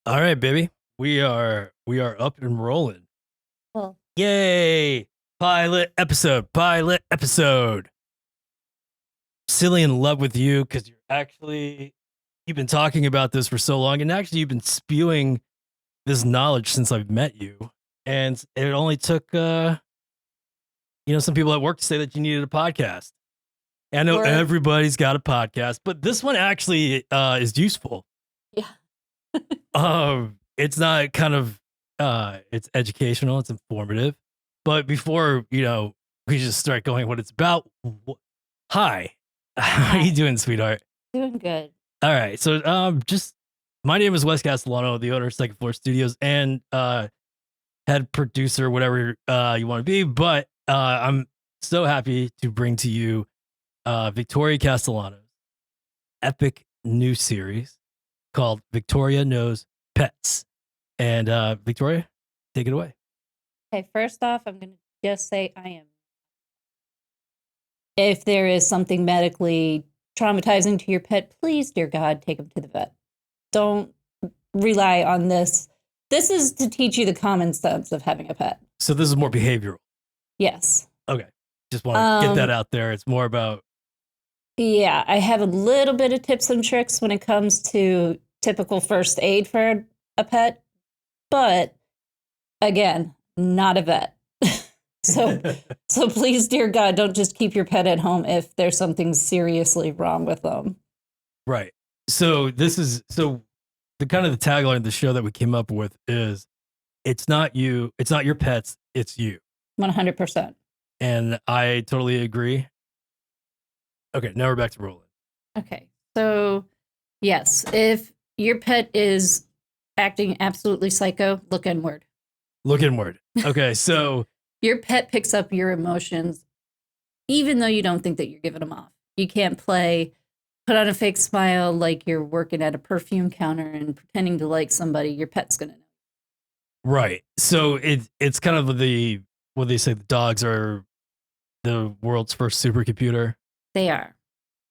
All right, baby. We are up and rolling. Well, Yay! Pilot episode. Pilot episode. Silly in love with you because you've been talking about this for so long, and actually you've been spewing this knowledge since I've met you. And it only took some people at work to say that you needed a podcast. I know or everybody's got a podcast, but this one actually is useful. yeah, It's not kind of it's educational, it's informative. But before, we just start going what it's about. Hi. How you hi, doing, sweetheart? doing good. All right. So just my name is Wes Castellano, the owner of Second Floor Studios and head producer, whatever you want to be. But I'm so happy to bring to you Victoria Castellano's epic new series called Victoria Knows Pets. And Victoria, take it away. Okay, first off, I'm going to just say I am. If there is something medically traumatizing to your pet, please, dear God, take him to the vet. Don't rely on this. This is to teach you the common sense of having a pet. So this is more behavioral. Yes. Okay. Just want to get that Um, out there. It's more about yeah, I have a little bit of tips and tricks when it comes to typical first aid for a pet, but again, not a vet. So so please, dear God, don't just keep your pet at home if there's something seriously wrong with them. right. So the kind of the tagline of the show that we came up with is it's not you, it's not your pets, it's you. 100%. And I totally agree. Okay, now we're back to rolling. Okay. So, yes, if your pet is acting absolutely psycho, look inward. Look inward. Okay, so Your pet picks up your emotions even though you don't think that you're giving them off. You can't put on a fake smile like you're working at a perfume counter and pretending to like somebody. Your pet's going to know. right. So it's kind of the what they say the dogs are the world's first supercomputer. They are.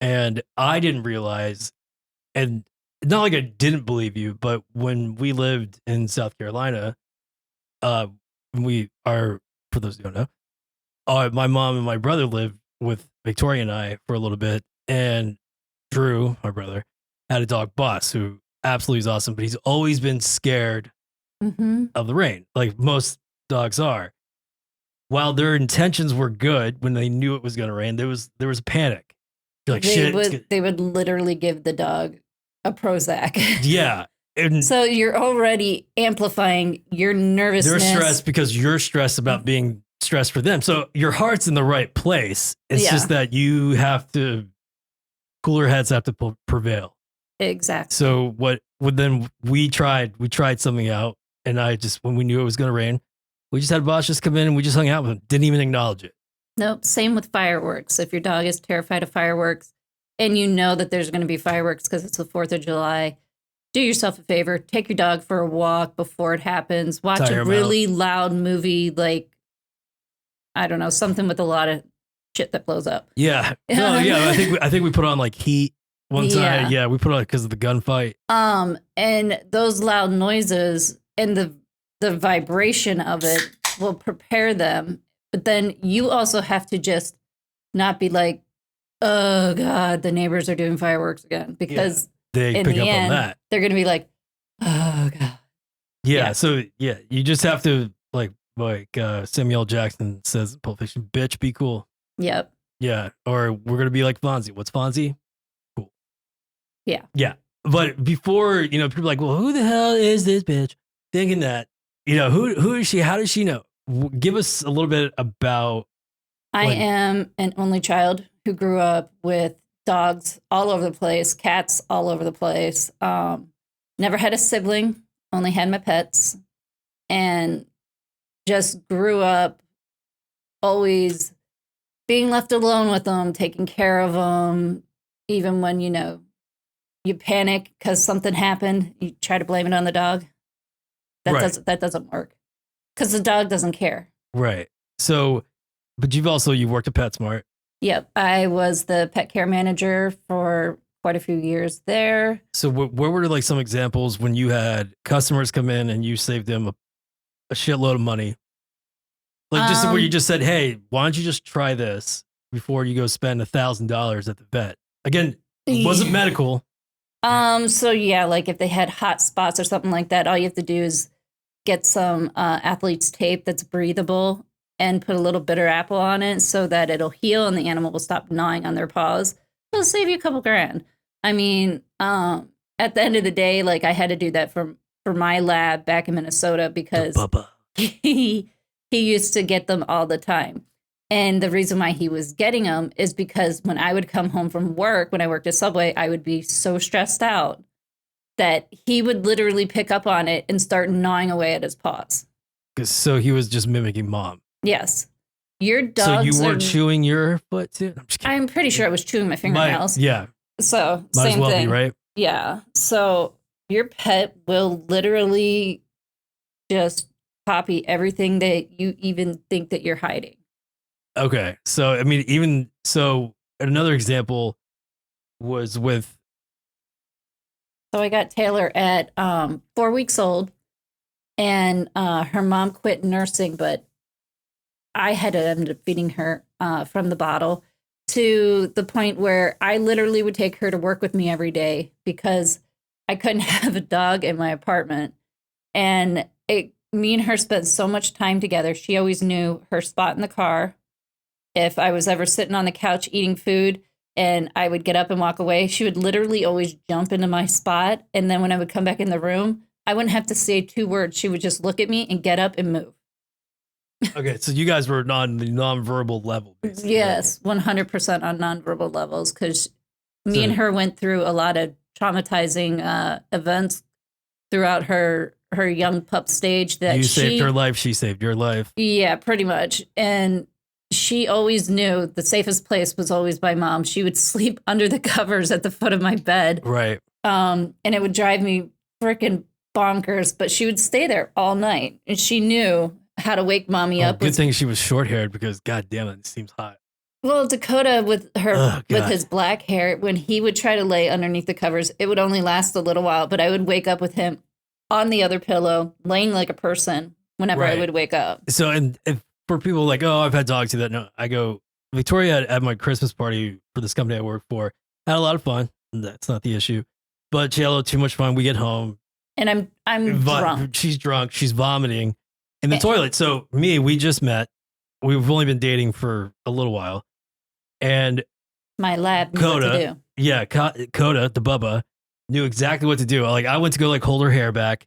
And I didn't realize, and not like I didn't believe you, but when we lived in South Carolina, uh, we are, for those who don't know, my mom and my brother lived with Victoria and I for a little bit. And Drew, my brother, had a dog, Boss, who absolutely is awesome, but he's always been scared Mm-hmm. of the rain, like most dogs are. While their intentions were good when they knew it was going to rain, there was a panic. You're like, They shit, would they would literally give the dog a Prozac. yeah. And So you're already amplifying your they're nervousness. stressed because you're stressed about being stressed for them. So your heart's in the right place. It's Yeah, just that you have to, cooler heads have to prevail. exactly. So what would then we tried something out, and I just, when we knew it was going to rain, we just had Boss just come in and we just hung out with him. Didn't even acknowledge it. Nope. Same with fireworks. If your dog is terrified of fireworks and you know that there's going to be fireworks because it's the 4th of July, do yourself a favor. Take your dog for a walk before it happens. Watch a Tire him out. really loud movie like, I don't know, something with a lot of shit that blows up. Yeah. No, yeah. I think we put on like Heat one Yeah. time. Yeah, we put on because of the gunfight. And those loud noises and the vibration of it will prepare them. But then you also have to just not be like, oh God, the neighbors are doing fireworks again. Because They in pick the up on end, that. they're going to be like, oh God. Yeah. Yeah. So yeah, you just have to like Samuel Jackson says in Pulp Fiction, bitch, be cool. Yep. Yeah. Or we're gonna be like Fonzie. What's Fonzie? Cool. Yeah. Yeah. But before, people are like, well, who the hell is this bitch? Thinking that, who is she? How does she know? Give us a little bit about I like am an only child who grew up with dogs all over the place, cats all over the place. Never had a sibling, only had my pets, and just grew up always being left alone with them, taking care of them, even when, you panic because something happened, you try to blame it on the dog. right, That doesn't work because the dog doesn't care. right. So, but you worked at PetSmart. Yep, I was the pet care manager for quite a few years there. So where were like some examples when you had customers come in and you saved them a shitload of money? Like just where you just said, hey, why don't you just try this before you go spend $1,000 at the vet? Again, it wasn't medical. So yeah, like if they had hot spots or something like that, all you have to do is get some athlete's tape that's breathable and put a little bitter apple on it so that it'll heal and the animal will stop gnawing on their paws. It'll save you a couple grand. I mean, at the end of the day, like I had to do that for my lab back in Minnesota because he used to get them all the time. And the reason why he was getting them is because when I would come home from work, when I worked at Subway, I would be so stressed out that he would literally pick up on it and start gnawing away at his paws. So he was just mimicking mom. Yes. Your dogs. So you weren't chewing your foot too? I'm pretty sure I was chewing my fingernails. Yeah. So might same as well thing. Be, right? Yeah. So your pet will literally just copy everything that you even think that you're hiding. Okay. So, I mean, even so, another example was with. So I got Taylor at 4 weeks old, and her mom quit nursing, but I had to end up feeding her from the bottle to the point where I literally would take her to work with me every day because I couldn't have a dog in my apartment. And me and her spent so much time together. She always knew her spot in the car. If I was ever sitting on the couch eating food and I would get up and walk away, she would literally always jump into my spot. And then when I would come back in the room, I wouldn't have to say 2 words. She would just look at me and get up and move. Okay, so you guys were on the nonverbal level, basically. Yes, 100% on nonverbal levels because me and her went through a lot of traumatizing events throughout her young pup stage. That you saved her life, she saved your life. Yeah, pretty much. And she always knew the safest place was always by mom. She would sleep under the covers at the foot of my bed. Right. And it would drive me freaking bonkers, but she would stay there all night. And she knew how to wake mommy up. Good thing she was short haired because god damn it seems hot. Well, Dakota with his black hair, when he would try to lay underneath the covers, it would only last a little while, but I would wake up with him on the other pillow, laying like a person whenever I would wake up. So, and if for people like, oh, I've had dogs do that. No, I go, Victoria at my Christmas party for this company I work for, had a lot of fun. That's not the issue. But she had a little too much fun. We get home. And I'm drunk. She's drunk. She's vomiting in the toilet. So we just met. We've only been dating for a little while. And my lab knew what to do. Yeah, Coda, the Bubba, knew exactly what to do. Like I went to go like hold her hair back.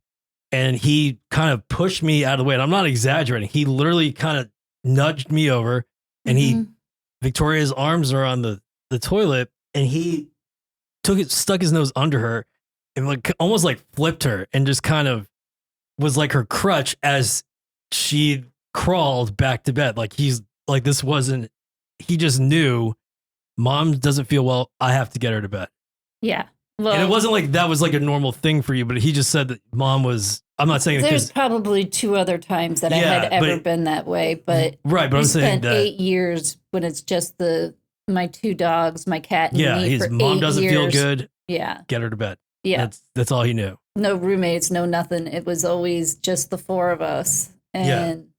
And he kind of pushed me out of the way. And I'm not exaggerating. He literally kind of nudged me over and Victoria's arms are on the toilet and he stuck his nose under her and like almost like flipped her and just kind of was like her crutch as she crawled back to bed. Like he just knew mom doesn't feel well. I have to get her to bed. Yeah. Well, and it wasn't like that was like a normal thing for you, but he just said that mom was. I'm not saying there's probably 2 other times that I had ever been that way, but right. But I'm saying that 8 years when it's just my 2 dogs, my cat, and me his for mom 8 doesn't years. feel good. Yeah, get her to bed. Yeah, that's all he knew. No roommates, no nothing. It was always just the 4 of us, and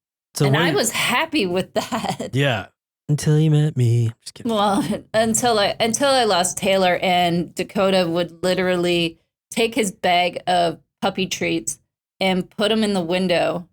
I was happy with that. Yeah. Until you met me. I'm just kidding. Well, until I lost Taylor, and Dakota would literally take his bag of puppy treats and put them in the window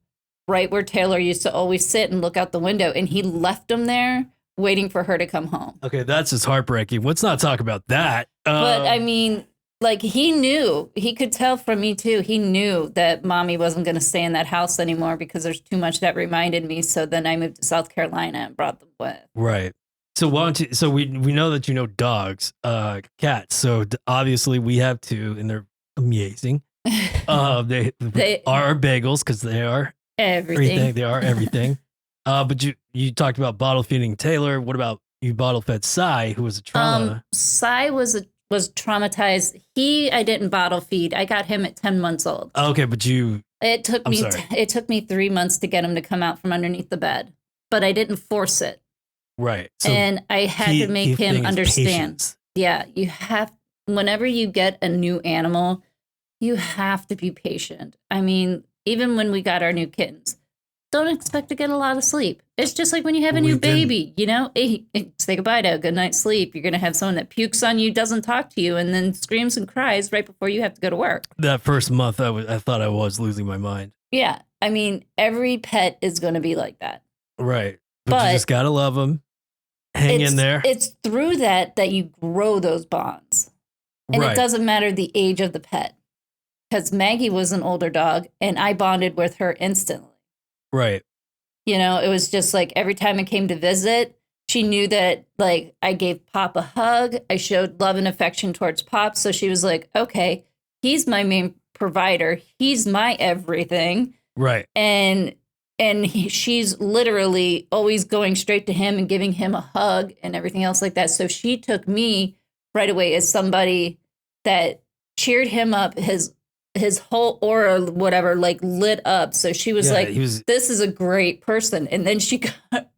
right where Taylor used to always sit and look out the window. And he left them there waiting for her to come home. Okay, that's just heartbreaking. Let's not talk about that. But I mean, like he knew, he could tell from me too. He knew that mommy wasn't going to stay in that house anymore because there's too much that reminded me. So then I moved to South Carolina and brought them with. Right. So we know that you know dogs, cats. So obviously we have 2 and they're amazing. They are bagels because they are everything. They are everything. But you talked about bottle feeding Taylor. What about you bottle fed Sai, who was a trauma? Sai was traumatized. I didn't bottle feed. I got him at 10 months old. Okay, but it took me 3 months to get him to come out from underneath the bed, but I didn't force it. Right. So and I had to make him understand. Patience. Yeah, you have whenever you get a new animal, you have to be patient. I mean, even when we got our new kittens, don't expect to get a lot of sleep. It's just like when you have a new baby, you know, say goodbye to a good night's sleep. You're going to have someone that pukes on you, doesn't talk to you, and then screams and cries right before you have to go to work. That first month, I thought I was losing my mind. Yeah. I mean, every pet is going to be like that. Right. But you just got to love them. Hang in there. It's through that you grow those bonds. And It doesn't matter the age of the pet. Because Maggie was an older dog, and I bonded with her instantly. Right. You know, it was just like every time I came to visit, she knew that, like, I gave Pop a hug. I showed love and affection towards Pop. So she was like, okay, he's my main provider. He's my everything. Right. And she's literally always going straight to him and giving him a hug and everything else like that. So she took me right away as somebody that cheered him up. His whole aura, whatever, like lit up. So she was this is a great person. And then she got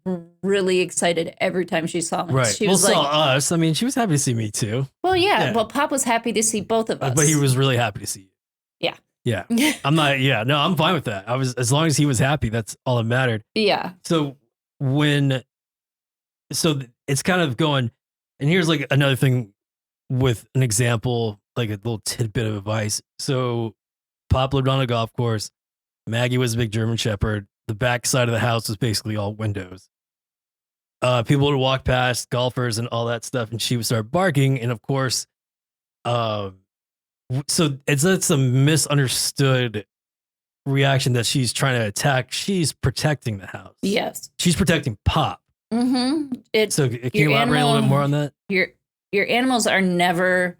really excited every time she saw me. Right. She was saw us. I mean, she was happy to see me too. Well, yeah. Well, Pop was happy to see both of us. But he was really happy to see you. Yeah. Yeah. I'm fine with that. As long as he was happy, that's all that mattered. Yeah. So it's kind of going, and here's like another thing with an example, like a little tidbit of advice. So Pop lived on a golf course. Maggie was a big German Shepherd. The back side of the house was basically all windows. People would walk past, golfers and all that stuff, and she would start barking. And of course, so it's a misunderstood reaction that she's trying to attack. She's protecting the house. Yes. She's protecting Pop. Mm-hmm. So can you elaborate a little bit more on that? Your animals are never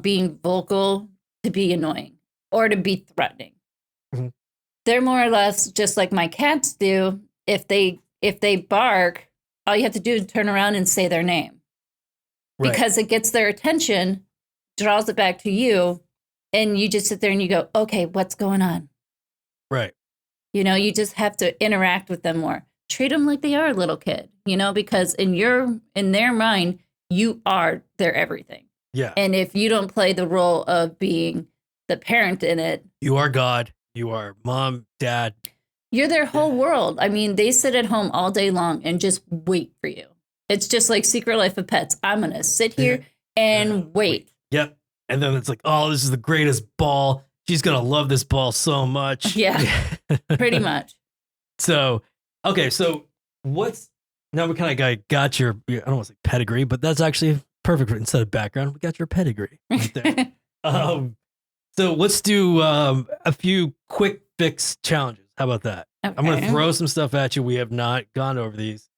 being vocal to be annoying or to be threatening. Mm-hmm. They're more or less just like my cats do. If they bark, all you have to do is turn around and say their name. Right. Because it gets their attention, draws it back to you, and you just sit there and you go, okay, what's going on? Right. You know, you just have to interact with them more. Treat them like they are a little kid, you know, because in their mind, you are their everything. Yeah. And if you don't play the role of being the parent in it, you are God. You are mom, dad. You're their whole world. I mean, they sit at home all day long and just wait for you. It's just like Secret Life of Pets. I'm going to sit here and wait. Yep. And then it's like, oh, this is the greatest ball. She's going to love this ball so much. Yeah, pretty much. So, okay. So now we kind of got your, I don't want to say pedigree, but that's actually perfect instead of background. We got your pedigree right there. So let's do a few quick fix challenges. How about that? Okay. I'm going to throw some stuff at you. We have not gone over these,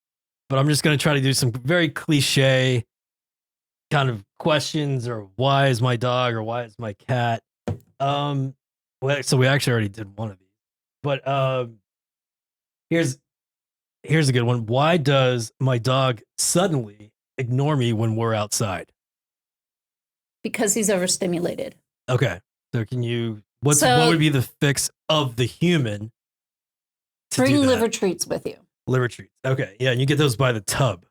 but I'm just going to try to do some very cliche kind of questions, or why is my dog, or why is my cat? So we actually already did one of these, but here's a good one. Why does my dog suddenly ignore me when we're outside? Because he's overstimulated. Okay. So what would be the fix of the human? Bring liver treats with you. Liver treats. Okay. Yeah. And you get those by the tub.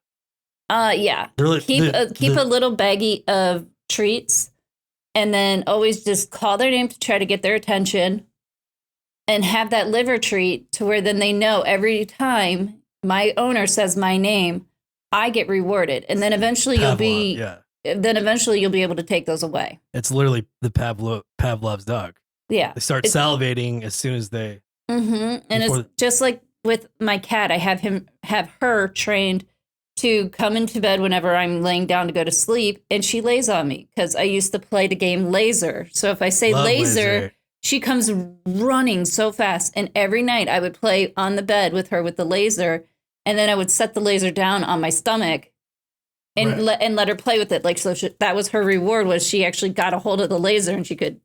Yeah. Keep a little baggie of treats, and then always just call their name to try to get their attention, and have that liver treat to where then they know every time my owner says my name, I get rewarded. And then eventually you'll be able to take those away. It's literally the Pavlov's dog. Yeah. They start salivating as soon as they. Mm-hmm. And it's just like with my cat. I have her trained to come into bed whenever I'm laying down to go to sleep, and she lays on me because I used to play the game Laser. So if I say laser, she comes running so fast. And every night I would play on the bed with her with the laser, and then I would set the laser down on my stomach and let her play with it. Like, so that was her reward, was she actually got a hold of the laser and she could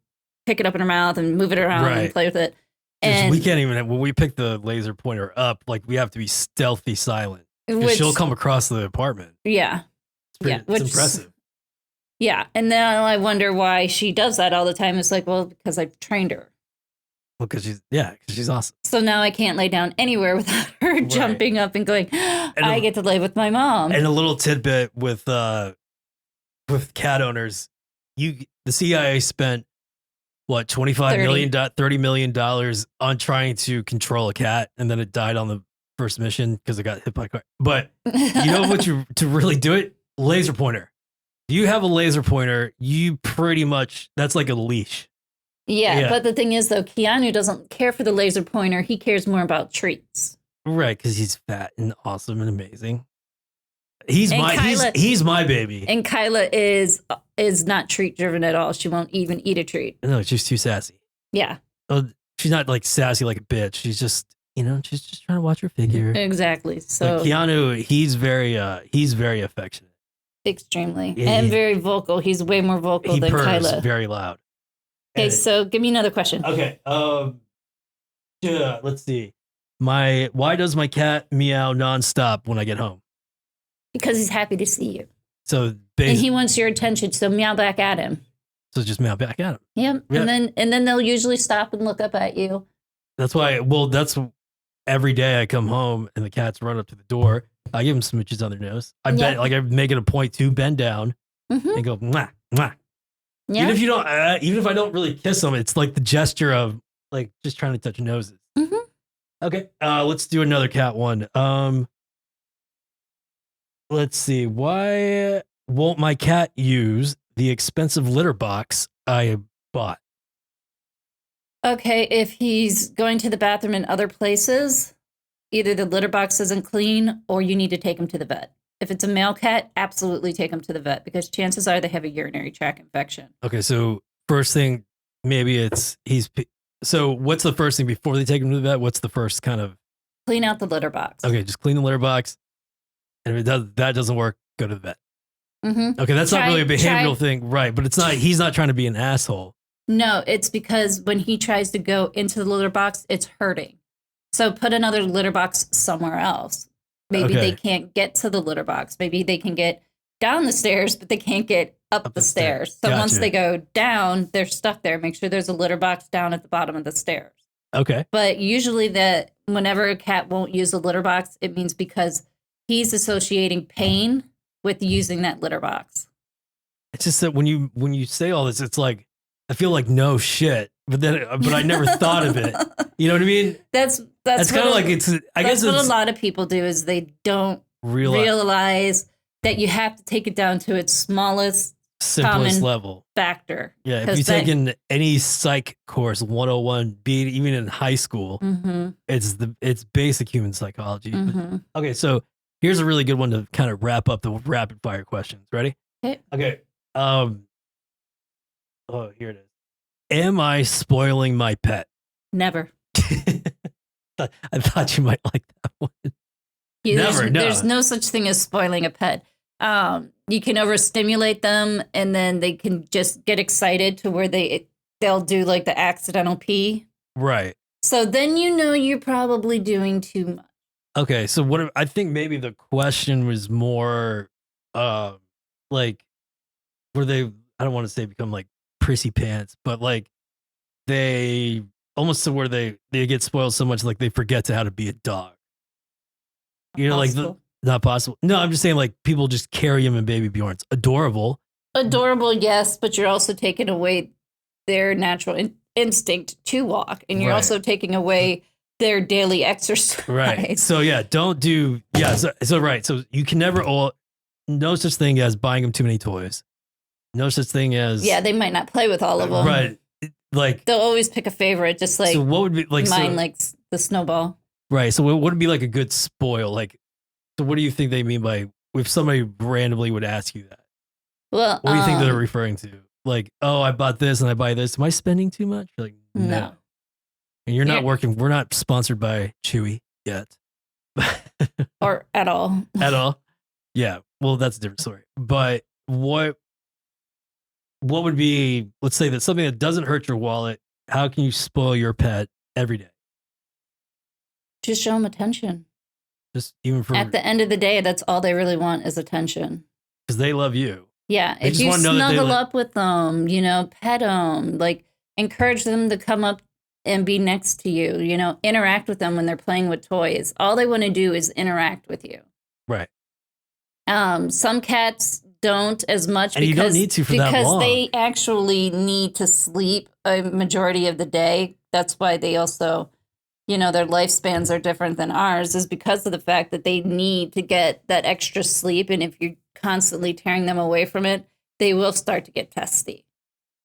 pick it up in her mouth and move it around and play with it. And we can't even, when we pick the laser pointer up, like, we have to be stealthy silent. She'll come across the apartment. Yeah. It's impressive. Yeah. And now I wonder why she does that all the time. It's like, well, because I've trained her. Well, because she's awesome. So now I can't lay down anywhere without her jumping up and going, I get to lay with my mom. And a little tidbit with cat owners, the CIA spent what 25 million, $30 million on trying to control a cat, and then it died on the first mission because it got hit by a car. But you know what to really do it? Laser pointer. If you have a laser pointer, you pretty much that's like a leash. Yeah, but the thing is, though, Keanu doesn't care for the laser pointer. He cares more about treats. Right, because he's fat and awesome and amazing. He's my baby. And Kyla is not treat driven at all. She won't even eat a treat. No, she's too sassy. Yeah. She's not like sassy like a bitch. She's just she's just trying to watch her figure. Exactly. So like Keanu, he's very affectionate. Extremely. And very vocal. He's way more vocal than purrs Kyla. Very loud. Okay, so give me another question. Okay. Let's see. Why does my cat meow nonstop when I get home? Because he's happy to see you. So and he wants your attention, so meow back at him. So just meow back at him. Yep. Yeah. And then they'll usually stop and look up at you. That's why that's every day I come home and the cats run up to the door. I give them smooches on their nose. I make it a point to bend down and go mwah, mwah. Yeah. Even if I don't really kiss them, it's like the gesture of like just trying to touch noses. Mm-hmm. Okay, let's do another cat one. Let's see. Why won't my cat use the expensive litter box I bought? Okay, if he's going to the bathroom in other places, either the litter box isn't clean or you need to take him to the vet. If it's a male cat, absolutely take him to the vet because chances are they have a urinary tract infection. Okay, so first thing, maybe so what's the first thing before they take him to the vet? What's the first kind of? Clean out the litter box. Okay, just clean the litter box. And if that doesn't work, go to the vet. Mm-hmm. Okay, that's not really a behavioral thing, right? But he's not trying to be an asshole. No, it's because when he tries to go into the litter box, it's hurting. So put another litter box somewhere else. Maybe they can't get to the litter box. Maybe they can get down the stairs, but they can't get up the stairs. So once they go down, they're stuck there. Make sure there's a litter box down at the bottom of the stairs. Okay. But usually whenever a cat won't use a litter box, it means because he's associating pain with using that litter box. It's just that when you say all this, it's like, I feel like no shit, but I never thought of it. You know what I mean? That's kind of like I guess what a lot of people do is they don't realize that you have to take it down to its simplest level factor. Yeah, if you've taken any psych course 101, be it even in high school, it's basic human psychology. Mm-hmm. Okay, so here's a really good one to kind of wrap up the rapid fire questions. Ready? Okay. Here it is. Am I spoiling my pet? Never. I thought you might like that one. Never. There's no such thing as spoiling a pet. You can overstimulate them, and then they can just get excited to where they'll do like the accidental pee. Right. So then you're probably doing too much. Okay, so I think maybe the question was more, like, were they? I don't want to say become like prissy pants, but like they almost to where they get spoiled so much like they forget how to be a dog. Not possible. No, I'm just saying like people just carry him in baby Bjorns. Adorable, yes, but you're also taking away their natural instinct to walk, and you're also taking away their daily exercise. Right. So yeah, don't do So right. So you can never no such thing as buying them too many toys. No such thing as they might not play with all of them. Right. Like they'll always pick a favorite, just like so. What would be like mine likes the snowball. Right. So what would be like a good spoil? Like, so what do you think they mean by if somebody randomly would ask you that? Well, what do you think they're referring to? Like, oh, I bought this and I buy this. Am I spending too much? You're like, no. And you're not working. We're not sponsored by Chewy yet, or at all. At all. Yeah. Well, that's a different story. But what would be, let's say that something that doesn't hurt your wallet, how can you spoil your pet every day? Just show them attention. Just even for... At the end of the day, that's all they really want is attention. Because they love you. Yeah. If you snuggle up with them, pet them, like encourage them to come up and be next to you, interact with them when they're playing with toys. All they want to do is interact with you. Right. Some cats don't as much And you don't need to for that long. because they actually need to sleep a majority of the day. That's why they also, you know, their lifespans are different than ours, is because of the fact that they need to get that extra sleep. And if you're constantly tearing them away from it, they will start to get testy.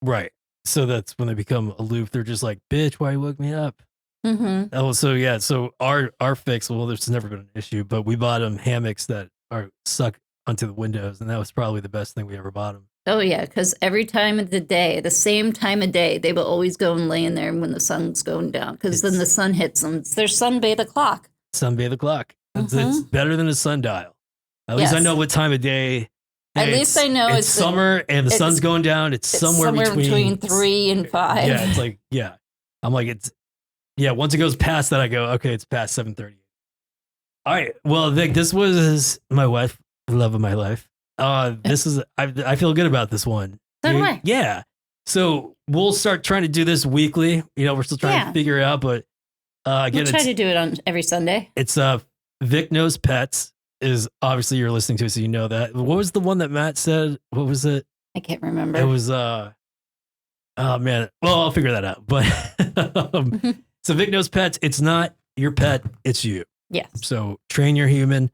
Right. So that's when they become aloof. They're just like, bitch, why you woke me up? Mm-hmm. Oh, so yeah. So our fix, well, there's never been an issue, but we bought them hammocks that are suck onto the windows. And that was probably the best thing we ever bought them. Oh, yeah, because every time of the day, the same time of day, they will always go and lay in there when the sun's going down, because then the sun hits them. It's their sunbathe o'clock. Sunbathe o'clock. It's better than a sundial. At least I know what time of day. At least I know it's summer and the sun's going down. It's somewhere between 3 and 5. Yeah, it's like, yeah. I'm like, once it goes past that, I go, okay, it's past 7:30. All right. Well, Vic, this was my wife, the love of my life. This is, I feel good about this one. So do I. Yeah. So we'll start trying to do this weekly. You know, we're still trying to figure it out, but again, we'll try to do it on every Sunday. It's Vic Knows Pets is obviously you're listening to it, so you know that. What was the one that Matt said? What was it? I can't remember. It was oh man. Well, I'll figure that out. But so Vic Knows Pets, it's not your pet, it's you. Yes. So train your human.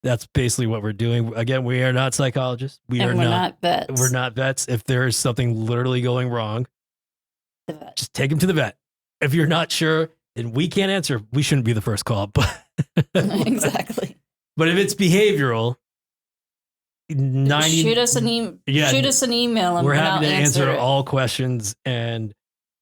That's basically what we're doing. Again, we are not psychologists. We're not vets. We're not vets. If there's something literally going wrong, just take him to the vet. If you're not sure and we can't answer, we shouldn't be the first call. But exactly. But if it's behavioral, shoot us an email. And we're happy to answer all questions. And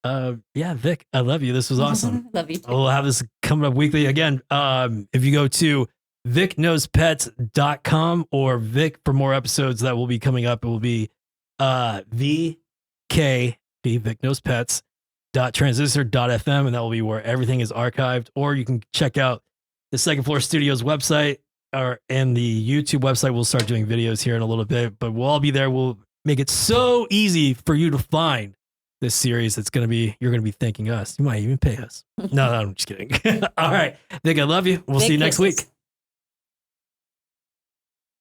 Vic, I love you. This was awesome. Love you too. We'll have this coming up weekly again. If you go to vicknowspets.com or Vic for more episodes that will be coming up, it will be vicknowspets.transistor.fm, and that will be where everything is archived. Or you can check out the Second Floor Studios website and the YouTube website. We'll start doing videos here in a little bit, but we'll all be there. We'll make it so easy for you to find this series. You're going to be thanking us. You might even pay us. No, I'm just kidding. All right, Vic, I love you. We'll see you next week.